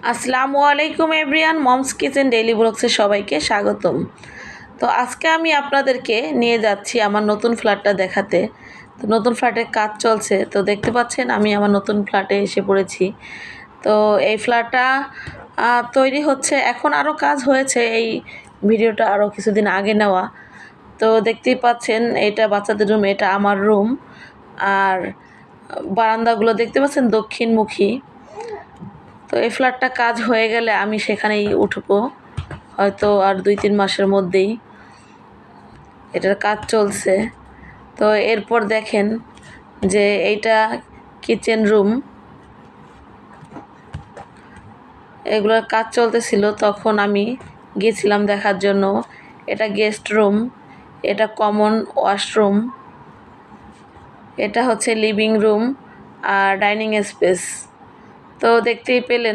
আসসালামু আলাইকুম everyone, moms kitchen daily ব্লগসে সবাইকে স্বাগতম। তো আজকে আমি আপনাদেরকে নিয়ে যাচ্ছি আমার নতুন ফ্ল্যাটটা দেখাতে। তো নতুন ফ্ল্যাটের কাজ চলছে, তো দেখতে পাচ্ছেন আমি আমার নতুন ফ্ল্যাটে এসে পড়েছি। তো এই ফ্ল্যাটটা তৈরি হচ্ছে, এখন আরও কাজ হয়েছে। এই ভিডিওটা আরও কিছুদিন আগে নেওয়া। তো দেখতেই পাচ্ছেন এটা বাচ্চাদের রুম, এটা আমার রুম। আর বারান্দাগুলো দেখতে পাচ্ছেন দক্ষিণমুখী। তো এই ফ্ল্যাটটা কাজ হয়ে গেলে আমি সেখানেই উঠবো, হয়তো আর 2-3 মাসের মধ্যেই। এটার কাজ চলছে। তো এরপর দেখেন যে এইটা কিচেন রুম, এগুলোর কাজ চলতেছিল, তখন আমি গিয়েছিলাম দেখার জন্য। এটা গেস্ট রুম, এটা কমন ওয়াশরুম, এটা হচ্ছে লিভিং রুম আর ডাইনিং স্পেস। তো দেখতেই পেলেন